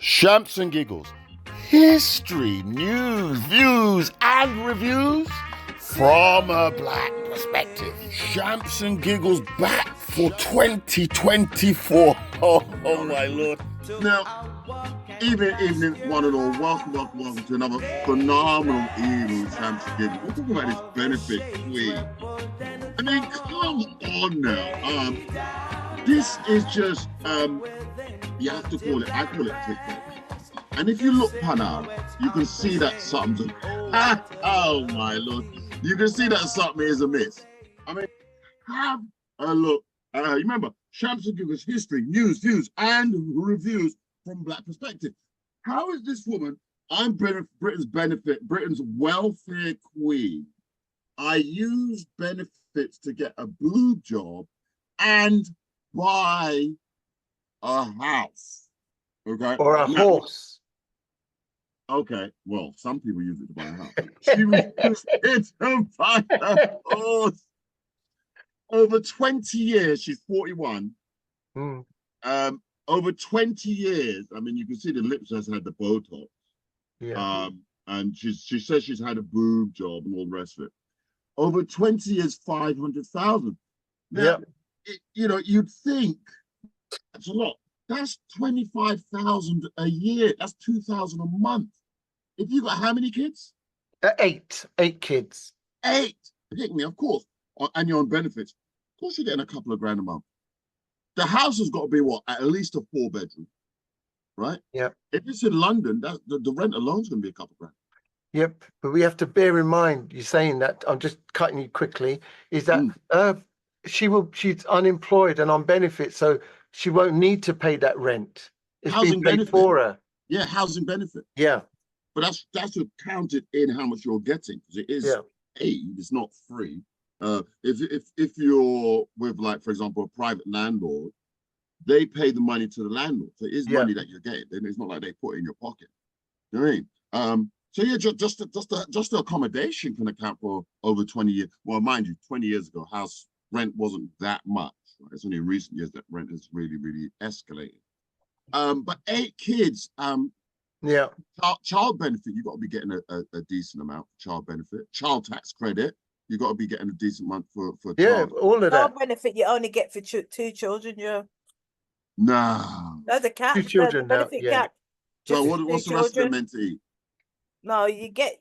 Shamps and giggles. History, news, views, and reviews from a black perspective. Shamps and giggles back for 2024. Oh my lord. Now, evening, one and all. Welcome to another phenomenal evening of Shamps and Giggles. We're talking about this benefit queen. I mean, come on now. This is just, you have to call it, I call it TikTok. And if you look, Pana, you can see that something. Oh my lord. You can see that something is amiss. I mean, have a look. You remember, Shamps and Giggles history, news, views, and reviews from black perspective. How is this woman, I'm Britain's benefit, Britain's welfare queen. I use benefits to get a boob job and buy a house. Okay. Or a horse. Okay, well, some people use it to buy a house. She used it to buy a horse. Over 20 years, she's 41. Over 20 years, I mean, you can see the lips has had the Botox. Yeah. And she says she's had a boob job and all the rest of it. Over 20 years, 500,000. Now, you know, you'd think that's a lot. That's 25,000 a year. That's 2,000 a month. If you got how many kids? Eight kids. 8. Pick me, of course. And you're on benefits. Of course, you're getting a couple of grand a month. The house has got to be what? At least a 4-bedroom, right? Yep. If it's in London, the rent alone is going to be a couple of grand. Yep. But we have to bear in mind, you're saying that, I'm just cutting you quickly, is that she's unemployed and on benefits, so she won't need to pay that rent. It's Housing been paid benefit. For her. Yeah, housing benefit. Yeah. But that's counted in how much you're getting, because it is aid, it's not free. If you're with, like, for example, a private landlord, they pay the money to the landlord. So it is money that you're getting. It's not like they put it in your pocket. You know what I mean? So yeah, just the accommodation can account for over 20 years. Well, mind you, 20 years ago, house rent wasn't that much. Right? It's only in recent years that rent has really, really escalated. But 8 kids, child benefit, you got to be getting a decent amount for child benefit. Child tax credit, you got to be getting a decent amount for child. All of that. Child benefit you only get for 2 children. No. There's a cap. 2 children now. Benefit cap. So what's the rest of them meant to eat? No, you get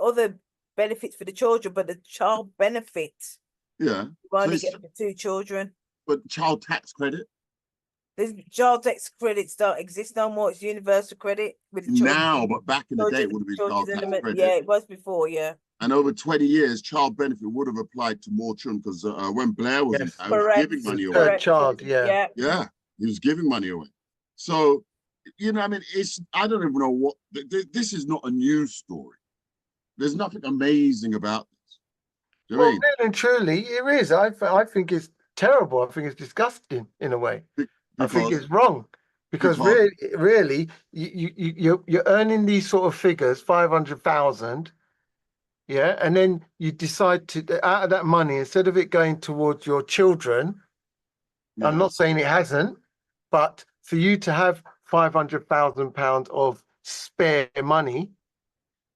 other benefits for the children, but the child benefit, yeah, you only get for 2 children. But child tax credit? There's child tax credits don't exist no more. It's universal credit with the children. Now, but back in the day, it would have been child tax credit. Yeah, it was before, yeah. And over 20 years, child benefit would have applied to more children, because when Blair was in power, he was giving money away. Third child, Yeah, he was giving money away. So, you know, I mean, I don't even know what, this is not a news story. There's nothing amazing about this. Do you mean? Really and truly, it is. I think it's terrible. I think it's disgusting in a way. I think it's wrong because really, you're earning these sort of figures, 500,000, and then you decide to, out of that money, instead of it going towards your children, I'm not saying it hasn't, but for you to have £500,000 of spare money,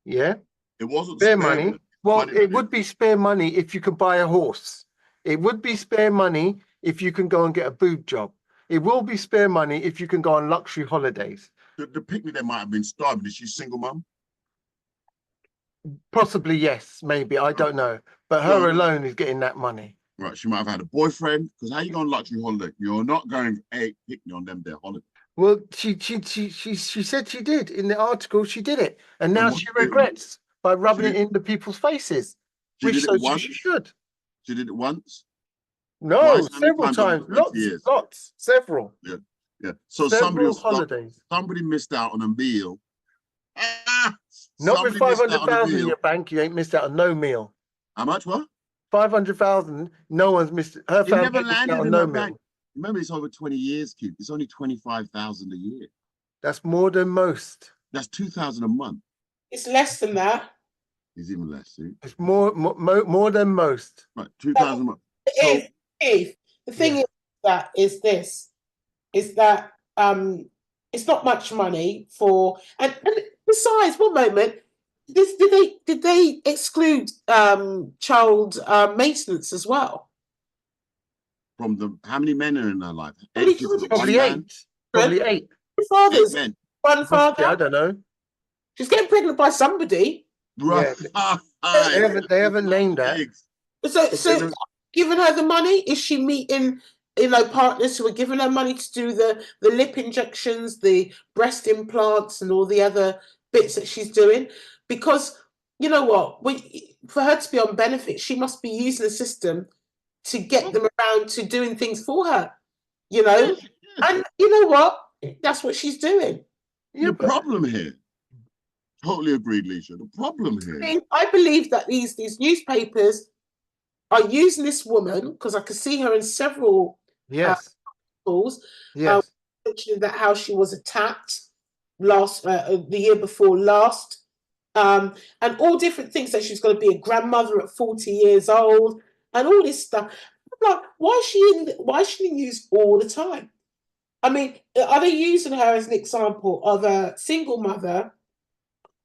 it wasn't spare money. Well, it would be spare money if you could buy a horse. It would be spare money if you can go and get a boob job. It will be spare money if you can go on luxury holidays. The picnic there might have been starving. Is she single mum? Possibly, yes, maybe. I don't know. But her alone is getting that money. Right. She might have had a boyfriend. Because how you go on luxury holiday? You're not going a picnic on them their holiday. Well, she said she did. In the article, she did it. And now she regrets by rubbing it into people's faces. Which she should. She did it once? No, several times. Lots. Several. Yeah. So somebody missed out on a meal. Not with 500,000 in your bank, you ain't missed out on no meal. How much? What? 500,000. No one's missed. Her family never missed landed out on in no her meal. bank. Remember, it's over 20 years, kid. It's only 25,000 a year. That's more than most. That's 2,000 a month. It's less than that. It's even less. See? It's more than most. Right, 2,000 a month. The thing is that It's not much money for, and besides, one moment, did they exclude child maintenance as well? From how many men are in her life? Probably 8 kids with Probably one man? eight. Probably eight. Fathers, 8 men. one father. I don't know. She's getting pregnant by somebody. Right. They haven't named that. So giving her the money, is she meeting, partners who are giving her money to do the lip injections, the breast implants, and all the other bits that she's doing? Because you know what, for her to be on benefits, she must be using the system to get them around to doing things for her. And you know what? That's what she's doing. The problem here, totally agreed, Leisha. The problem here, I believe that these newspapers are using this woman, because I could see her in several articles, mentioning that how she was attacked the year before last, and all different things, that she's going to be a grandmother at 40 years old, and all this stuff. I'm like, why is she in news all the time? I mean, are they using her as an example of a single mother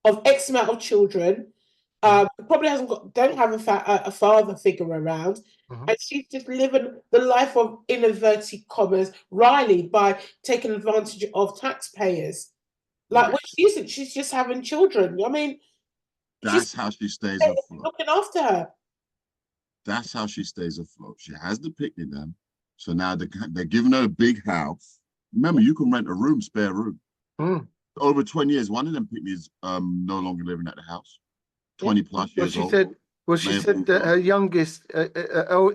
of X amount of children? Probably don't have a father figure around, and she's just living the life of, in inverted commas, Riley, by taking advantage of taxpayers. Like, when she isn't, she's just having children. I mean, that's how she stays afloat. Looking after her. That's how she stays afloat. She has the picnic then, so now they're giving her a big house. Remember, you can rent a room, spare room. Over 20 years, one of them picnics no longer living at the house. 20 plus years old. She said that her youngest,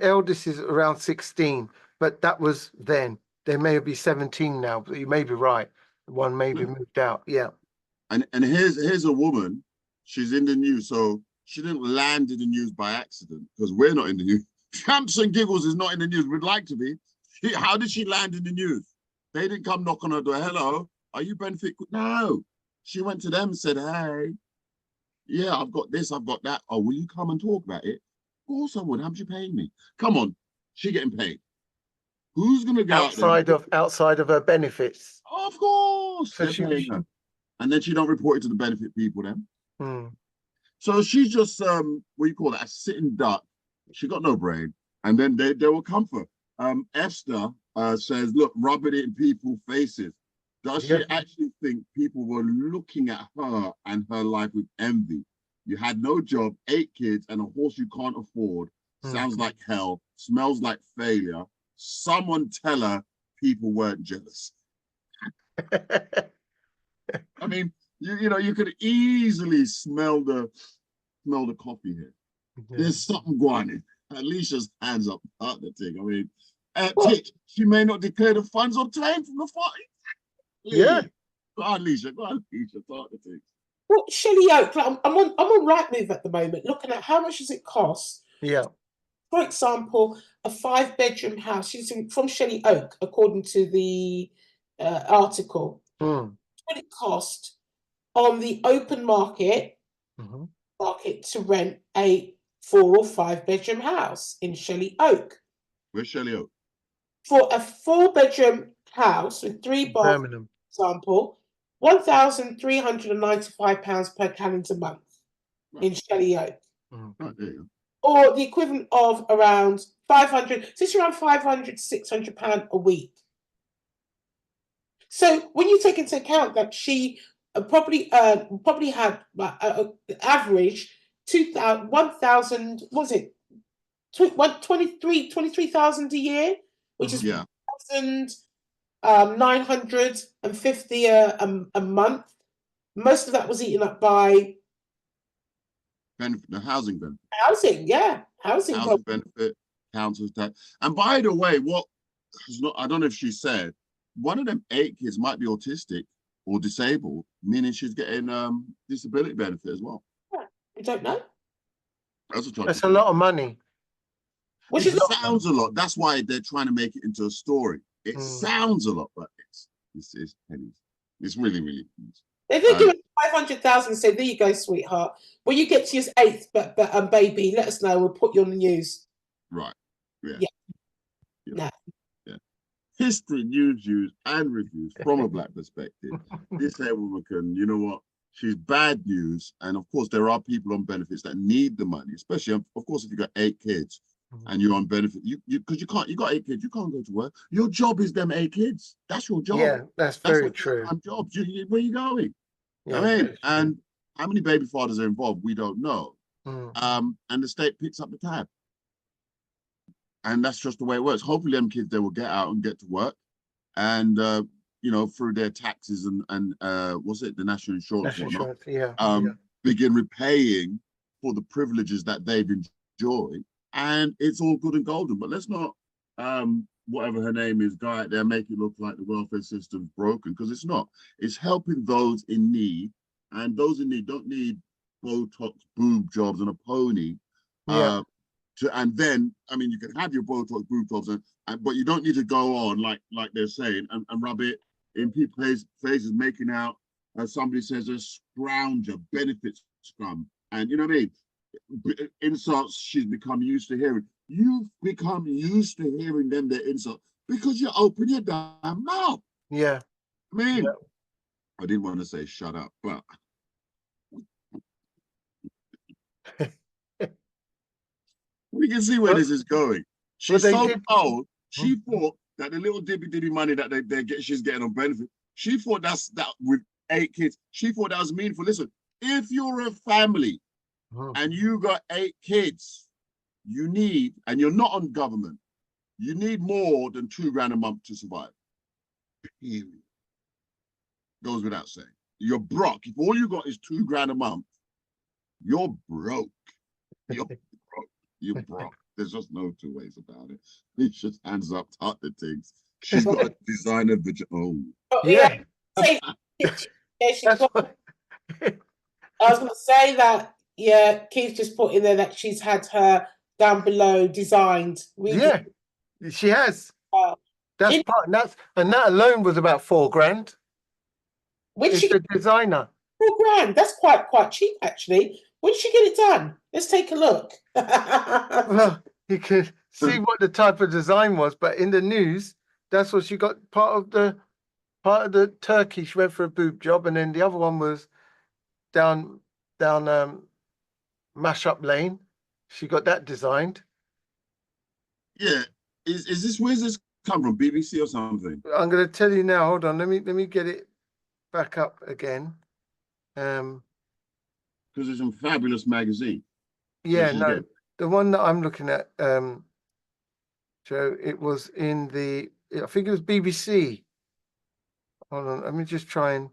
eldest is around 16, but that was then. They may be 17 now, but you may be right. One may be moved out. Yeah. And here's a woman. She's in the news, so she didn't land in the news by accident, because we're not in the news. Champs and Giggles is not in the news. We'd like to be. How did she land in the news? They didn't come knock on her door. Hello, are you benefit? No. She went to them and said, hey, yeah, I've got this, I've got that. Oh, will you come and talk about it? Of course I would. How much you paying me? Come on, she getting paid. Who's gonna go outside of her benefits? Of course. So and then she don't report it to the benefit people then. So she's just what you call that, a sitting duck. She got no brain. And then they will comfort. Esther says, look, rub it in people's faces. Does she actually think people were looking at her and her life with envy? You had no job, 8 kids, and a horse you can't afford. Sounds like hell. Smells like failure. Someone tell her people weren't jealous. I mean, you could easily smell the coffee here. There's something going on. Alicia's hands up at the thing. I mean, she may not declare the funds obtained from the fight. Yeah. Go on, Alicia, talk the thing. Well, Shelley Oak, I'm on Rightmove at the moment, looking at how much does it cost. Yeah. For example, a 5-bedroom house. She's from Shelley Oak, according to the article. What it cost on the open market to rent a 4 or 5-bedroom house in Shelley Oak. Where's Shelley Oak? For a 4-bedroom house with 3 bathrooms, for example, £1,395 per calendar month in Shelley Oak. Right, there you Or the equivalent of around 500, so it's around £500 to £600 a week. So when you take into account that she probably had average 1,000, was it 23,000 a year, which is 950 a month. Most of that was eaten up by the housing benefit. Housing benefit, council tax. And by the way, I don't know if she said, one of them 8 kids might be autistic or disabled, meaning she's getting disability benefit as well. I don't know. That's a lot of money. Which sounds a lot. That's why they're trying to make it into a story. It sounds a lot, but it's pennies. It's really, really pennies. If they give it 500,000 and say, there you go, sweetheart. When you get to your 8th baby, let us know. We'll put you on the news. Right. Yeah. No. Yeah. history, news, views, and reviews from a black perspective. This here woman can, you know what? She's bad news. And of course, there are people on benefits that need the money, especially, of course, if you've got 8 kids and you're on benefit, because you got 8 kids, you can't go to work. Your job is them 8 kids. That's your job. Yeah, that's very true. Job. Where are you going? Yeah, I mean, and how many baby fathers are involved? We don't know. And the state picks up the tab. And that's just the way it works. Hopefully, them kids, they will get out and get to work. And, you know, through their taxes and what's it, the national insurance, begin repaying for the privileges that they've enjoyed. And it's all good and golden. But let's not, whatever her name is, go out there, make it look like the welfare system's broken, because it's not. It's helping those in need. And those in need don't need Botox, boob jobs, and a pony. And then, I mean, you can have your Botox, boob jobs, but you don't need to go on, like they're saying, and rub it in people's faces, making out, as somebody says, a scrounger, benefits scrum. And you know what I mean? Insults she's become used to hearing. You've become used to hearing them, their insult, because you open your damn mouth. Yeah. I mean, I didn't want to say shut up, but we can see where this is going. She's so old. She thought that the little dibby money that she's getting on benefit, she thought that with 8 kids, she thought that was meaningful. Listen, if you're a family and you got 8 kids, you need, and you're not on government, you need more than $2,000 a month to survive. Period. Goes without saying. You're broke. If all you got is $2,000 a month, you're broke. You're broke. You're broke. There's just no 2 ways about it. He just hands up the things. She's got a designer vagina. Yeah. I was going to say that, Keith just put in there that she's had her down below designed. She has. That alone was about $4,000. When she a designer. $4,000. That's quite cheap, actually. When did she get it done? Let's take a look. Well, you can see what the type of design was, but in the news, that's what she got. Part of the turkey, she went for a boob job, and then the other one was down Mashup Lane. She got that designed. Yeah, where's this come from? BBC or something? I'm going to tell you now. Hold on, let me get it back up again. Because it's a fabulous magazine. Yeah, no, the one that I'm looking at, Joe, it was in I think it was BBC. Hold on, let me just try and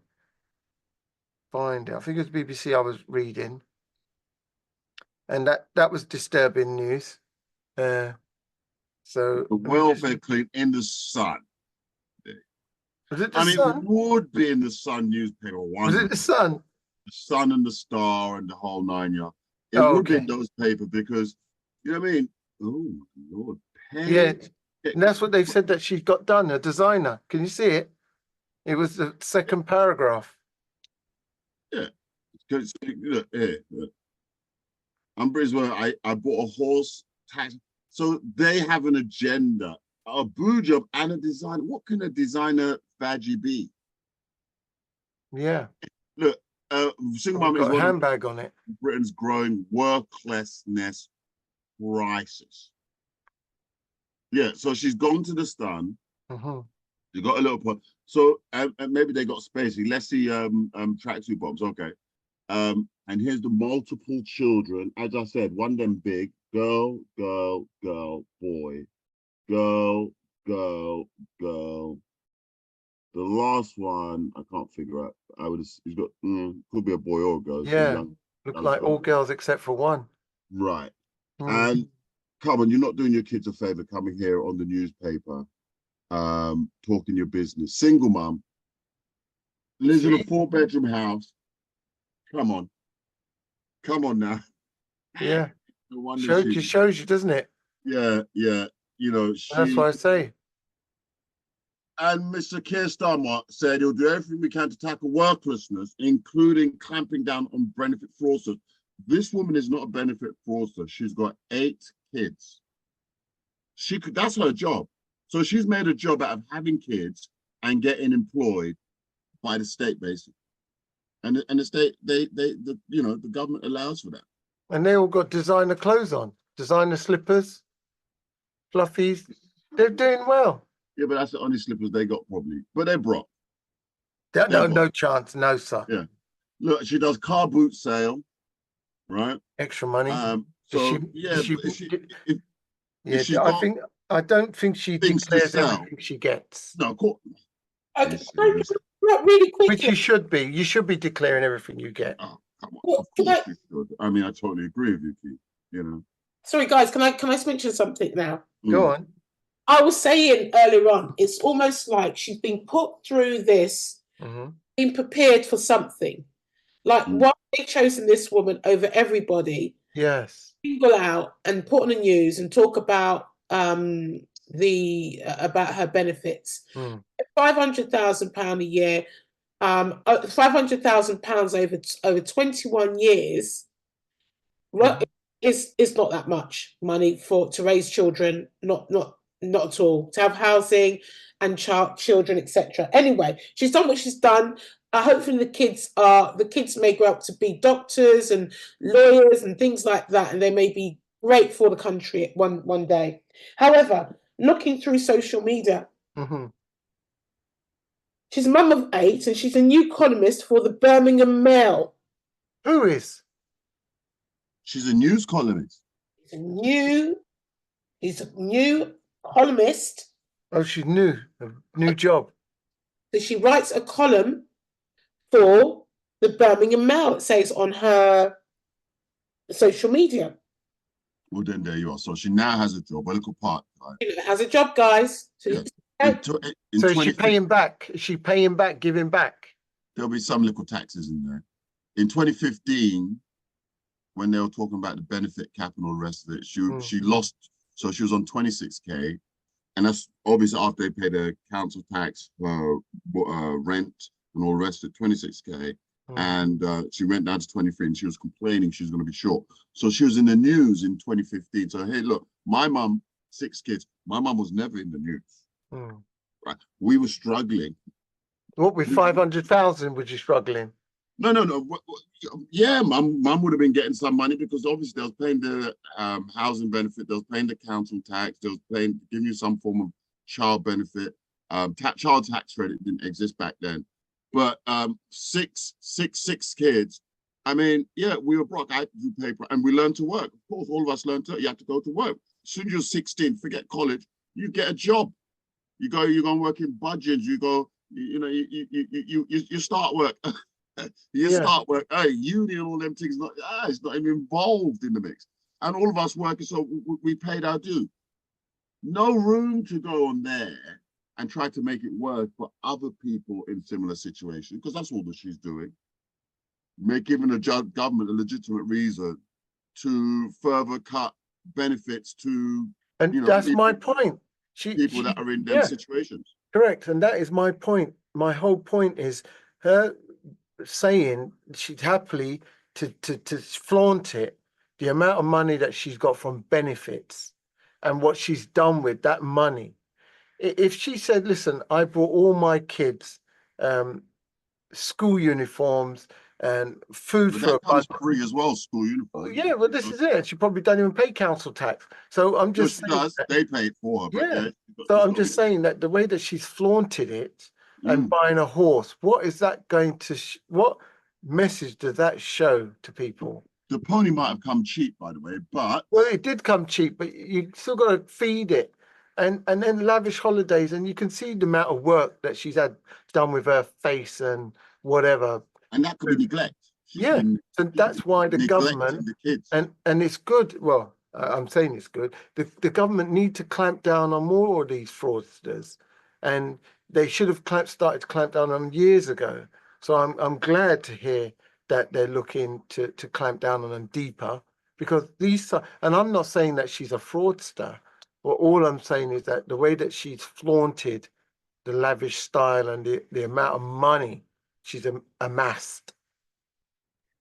find it. I think it was BBC I was reading. And that was disturbing news. So the welfare clinic in the Sun. Was it the Sun? It would be in the Sun newspaper. Was it the Sun? The Sun and the Star and the whole 9 yards. It would be in those papers because, you know what I mean? Oh, my Lord. Yeah, and that's what they've said that she's got done, a designer. Can you see it? It was the second paragraph. Yeah. Look, I'm Brisbane. I bought a horse tax. So they have an agenda, a boo job and a designer. What can a designer badgie be? Yeah. Look, single mom is got a handbag on it. Britain's growing worklessness crisis. Yeah, so she's gone to the Sun. She got a little pot. So maybe they got spacey. Let's see tracksuit bottoms. Okay. And here's the multiple children. As I said, one of them big. Girl, girl, girl, boy. Girl, girl, girl. The last one, I can't figure out. He's got, could be a boy or a girl. Yeah, look like all girls except for one. Right. And come on, you're not doing your kids a favor coming here on the newspaper, talking your business. Single mum, lives in a 4-bedroom house. Come on. Come on now. Yeah. Shows you, doesn't it? Yeah, yeah. You know, that's what I say. And Mr. Keir Starmer said he'll do everything we can to tackle worklessness, including clamping down on benefit fraudsters. This woman is not a benefit fraudster. She's got 8 kids. That's her job. So she's made a job out of having kids and getting employed by the state, basically. And the state, the government allows for that. And they all got designer clothes on, designer slippers, fluffies. They're doing well. Yeah, but that's the only slippers they got probably. But they're broke. No chance, no, sir. Yeah. Look, she does car boot sale, right? Extra money. So I don't think she declares everything she gets. No, of course. Okay, really quickly. Which you should be. You should be declaring everything you get. Oh, come on. Of course you should. I mean, I totally agree with you, Keith. You know. Sorry, guys. Can I mention something now? Go on. I was saying earlier on, it's almost like she's been put through this, being prepared for something. Like, why they've chosen this woman over everybody? Yes. Single out and put on the news and talk about about her benefits. £500,000 a year, £500,000 over 21 years. It's not that much money to raise children. Not at all. To have housing and children, etc. Anyway, she's done what she's done. Hopefully the kids may grow up to be doctors and lawyers and things like that, and they may be great for the country one day. However, looking through social media, she's a mum of 8 and she's a new columnist for the Birmingham Mail. Who is? She's a news columnist. He's a new columnist. Oh, she's new. A new job. So she writes a column for the Birmingham Mail, it says on her social media. Well, then there you are. So she now has a job, a little part. Right? She has a job, guys. So, so is she paying back? Is she paying back, giving back? There'll be some little taxes in there. In 2015, when they were talking about the benefit cap and all the rest of it, she lost. So she was on 26K. And that's obviously after they paid the council tax, rent, and all the rest of it, 26K. And she went down to 23 and she was complaining she was going to be short. So she was in the news in 2015. So, hey, look, my mum, 6 kids, my mum was never in the news. Right? We were struggling. What, with 500,000 was you struggling? No. Yeah, mum would have been getting some money because obviously they was paying the housing benefit, they was paying the council tax, they was giving you some form of child benefit. Child tax credit didn't exist back then. But 6 kids, I mean, yeah, we were broke. I had to do paper and we learned to work. Of course, all of us learned you have to go to work. As soon as you're 16, forget college, you get a job. You go and work in budgets, you go, you start work. Start work, uni and all them things, it's not even involved in the mix. And all of us working, so we paid our due. No room to go on there and try to make it work for other people in similar situations, because that's all that she's doing. Giving the government a legitimate reason to further cut benefits to, that's my point. People that are in them situations. Correct, and that is my point. My whole point is her saying she's happily to flaunt it, the amount of money that she's got from benefits and what she's done with that money. If she said, listen, I bought all my kids school uniforms and food for a bunch. Free as well, school uniforms. Yeah, well, this is it. She probably don't even pay council tax. So I'm just saying they paid for her. But so I'm just saying that the way that she's flaunted it and buying a horse, what is that going to? What message does that show to people? The pony might have come cheap, by the way, but it did come cheap, but you still got to feed it. And then lavish holidays, and you can see the amount of work that she's had done with her face and whatever. And that could be neglect. So that's why the government the kids. and it's good. Well, I'm saying it's good. The government need to clamp down on more of these fraudsters, and they should have started to clamp down on them years ago. So I'm glad to hear that they're looking to clamp down on them deeper, because and I'm not saying that she's a fraudster. Well, all I'm saying is that the way that she's flaunted the lavish style and the amount of money she's amassed.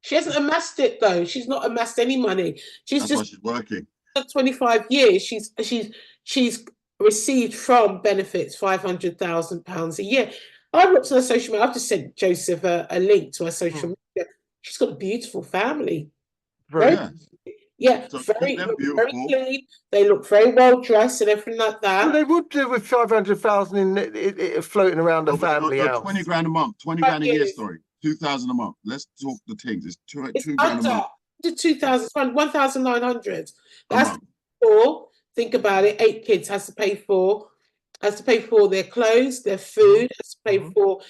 She hasn't amassed it though. She's not amassed any money. She's That's why she's working. 25 years. She's received from benefits £500,000 a year. I've looked on her social media. I've just sent Joseph a link to her social media. She's got a beautiful family. Yeah, So very beautiful. clean. They look very well dressed and everything like that. Well, they would do with 500,000 in floating around the family house. 20 grand a month, 20 grand a year. Sorry, 2,000 a month. Let's talk the things. It's two grand a month. 2,000, 1,900. That's for. Think about it. 8 kids has to pay for their clothes, their food, has to pay for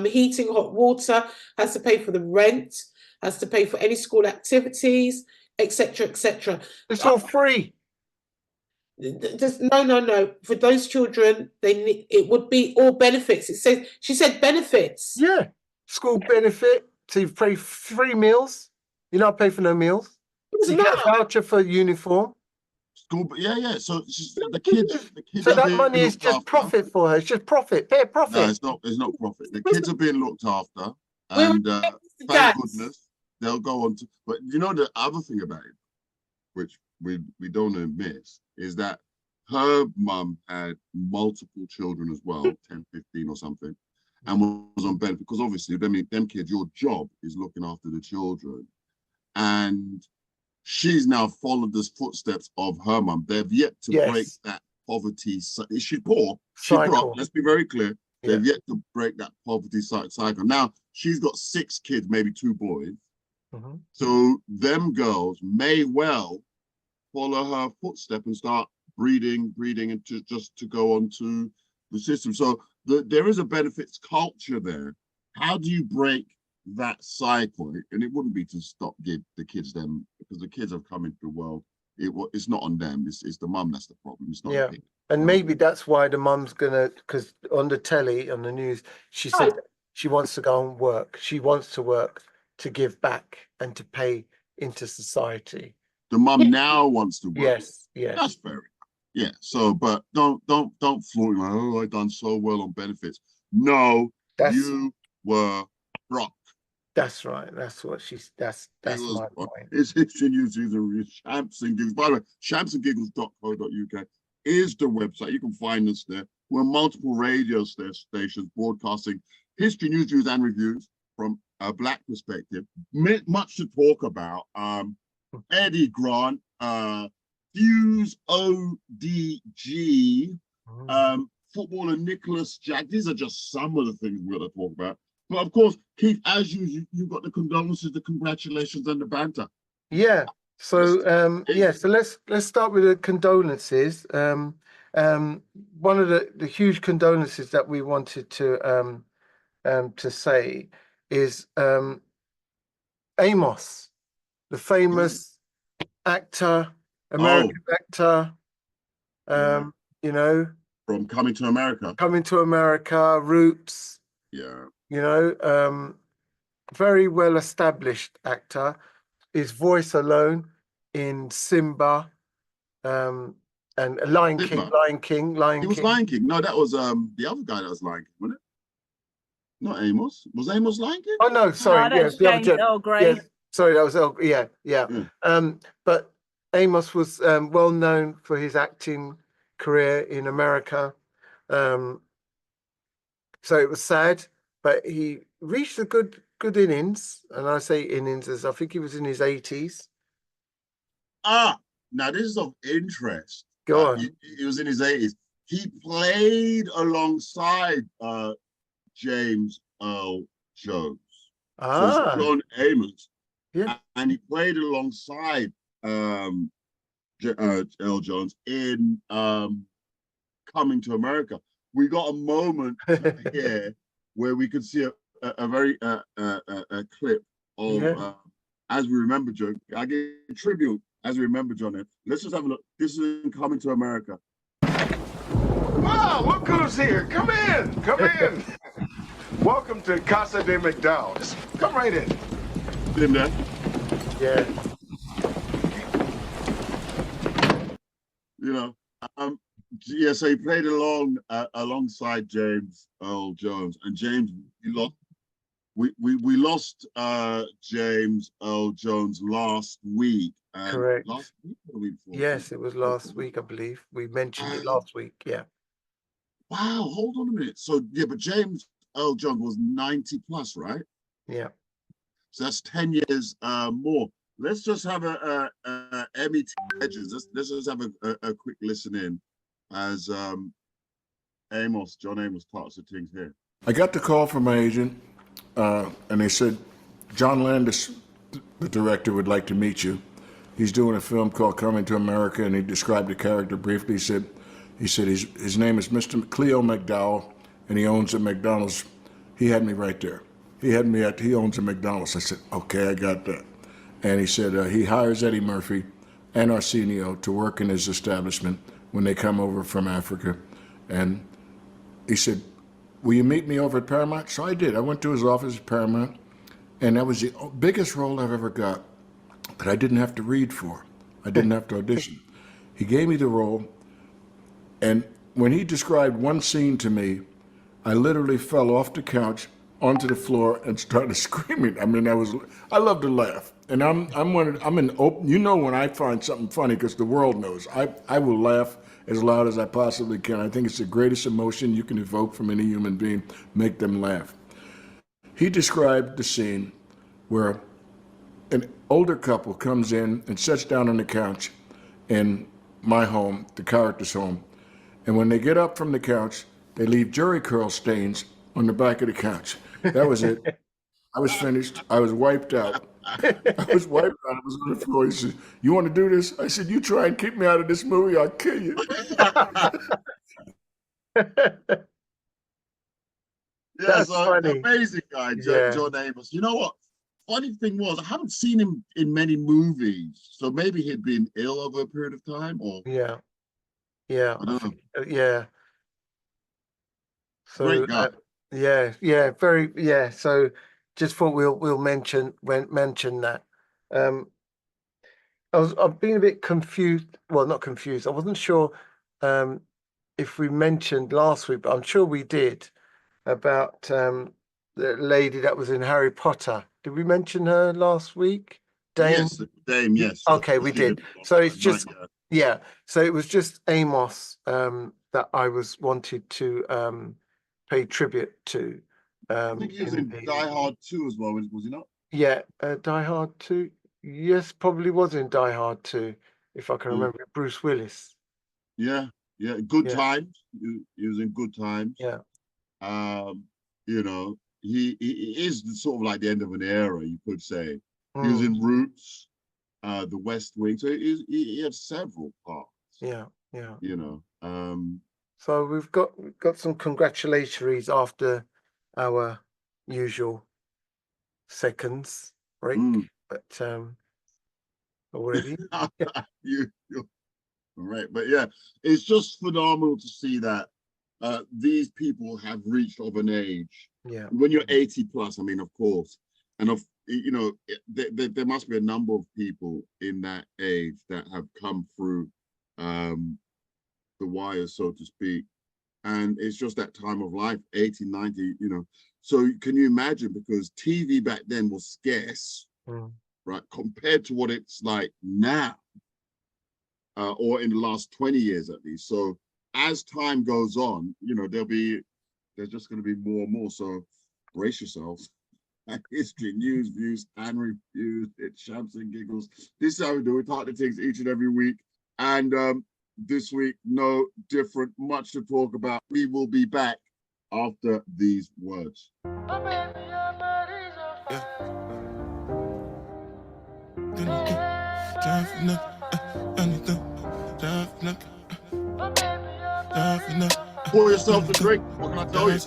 heating, hot water, has to pay for the rent, has to pay for any school activities, etc., etc. It's all free. No. For those children, it would be all benefits. She said benefits. Yeah, school benefit. So you pay 3 meals. You not pay for no meals. You get a voucher for uniform. School, yeah. So the kids. So that money is just profit for her. It's just profit. Pay profit. No, it's not profit. The kids are being looked after, and thank goodness they'll go on to. But you know the other thing about it, which we don't miss, is that her mum had multiple children as well, 10, 15 or something, and was on benefit because obviously them kids, your job is looking after the children, and she's now followed the footsteps of her mum. They've yet to break that poverty. She's poor. She's broke. Let's be very clear. They've yet to break that poverty cycle. Now she's got 6 kids, maybe 2 boys. So them girls may well follow her footstep and start breeding and to go on to the system. So there is a benefits culture there. How do you break that cycle? And it wouldn't be to give the kids them, because the kids have come into the world. It's not on them. It's the mum that's the problem. It's not. Yeah, and maybe that's why the mum's gonna, because on the telly, on the news, she said she wants to go and work. She wants to work to give back and to pay into society. The mum now wants to work. Yes. That's fair enough. Yeah. So, but don't flaunt like, oh, I've done so well on benefits. No, you were broke. That's right. That's what that's my point. It's History News Season Shamps and Giggles. By the way, shampsandgiggles.co.uk is the website. You can find us there. We're multiple radio stations broadcasting history, news, and reviews from a Black perspective. Much to talk about. Eddie Grant, Fuse ODG, footballer Nicholas Jack. These are just some of the things we're going to talk about. But of course, Keith, as usual, you've got the condolences, the congratulations, and the banter. Yeah. So so let's start with the condolences. One of the huge condolences that we wanted to say is Amos, the famous actor, American actor. You know, from Coming to America, Roots. Yeah. You know, very well established actor. His voice alone in Simba, and Lion King. He was Lion King. No, that was the other guy that was Lion King, wasn't it? Not Amos. Was Amos Lion King? Oh no, sorry. No, the other Earl Grey. Yeah, sorry, that was Earl. Yeah. But Amos was well known for his acting career in America. So it was sad. But he reached a good innings, and I say innings as I think he was in his 80s. Now this is of interest. Go on. He was in his 80s. He played alongside James Earl Jones. So John Amos. Yeah. And he played alongside Earl Jones in Coming to America. We got a moment here where we could see a very clip of As We Remember John. I give a tribute As We Remember John. Let's just have a look. This is in Coming to America. Wow, look who's here. Come in. Welcome to Casa de McDowell's. Come right in. See him there? Yeah. You know, so he played alongside James Earl Jones, and James we lost James Earl Jones last week. Correct. Last week or the week before? Yes, it was last week, I believe. We mentioned it last week. Yeah. Wow, hold on a minute. So yeah, but James Earl Jones was 90 plus, right? Yeah. So that's 10 years more. Let's just have a MET Edges. Let's just have a quick listen in as John Amos talks to things here. I got the call from my agent, and they said, John Landis, the director, would like to meet you. He's doing a film called Coming to America, and he described the character briefly. He said his name is Mr. Cleo McDowell, and he owns a McDonald's. He had me right there. He owns a McDonald's. I said, okay, I got that. And he said he hires Eddie Murphy and Arsenio to work in his establishment when they come over from Africa. And he said, will you meet me over at Paramount? So I did. I went to his office at Paramount, and that was the biggest role I've ever got that I didn't have to read for. I didn't have to audition. He gave me the role, and when he described one scene to me, I literally fell off the couch onto the floor and started screaming. I mean, I love to laugh. And I'm an open, when I find something funny, because the world knows, I will laugh as loud as I possibly can. I think it's the greatest emotion you can evoke from any human being, make them laugh. He described the scene where an older couple comes in and sits down on the couch in my home, the character's home. And when they get up from the couch, they leave jerry curl stains on the back of the couch. That was it. I was finished. I was wiped out. I was wiped out. I was on the floor. He said, you want to do this? I said, you try and keep me out of this movie, I'll kill you. That's funny. Amazing guy, John Amos. You know what? Funny thing was, I haven't seen him in many movies. So maybe he'd been ill over a period of time, or yeah. I don't know. Yeah. So Great guy. very So just thought we'll mention that. I've been a bit confused. Well, not confused. I wasn't sure if we mentioned last week, but I'm sure we did, about the lady that was in Harry Potter. Did we mention her last week? Dame? Yes, Dame, yes. Okay, we did. So it's just So it was just Amos that I wanted to pay tribute to. I think he was in Die Hard 2 as well, was he not? Yeah, Die Hard 2. Yes, probably was in Die Hard 2, if I can remember. Bruce Willis. Yeah. Good Times. He was in Good Times. Yeah. He is sort of like the end of an era, you could say. He was in Roots, The West Wing. So he had several parts. Yeah. So we've got some congratulatories after our usual seconds break, but already. You're right, but yeah, it's just phenomenal to see that these people have reached of an age. Yeah. When you're 80 plus, I mean, of course, and there must be a number of people in that age that have come through the wire, so to speak. And it's just that time of life, 80, 90, So can you imagine, because TV back then was scarce, right, compared to what it's like now, or in the last 20 years at least. So as time goes on, there's just going to be more and more. So brace yourselves. History, news, views, and reviews. It's Shams and Giggles. This is how we do. We talk to things each and every week. And this week, no different, much to talk about. We will be back after these words. Pour yourself a drink. What can I tell you?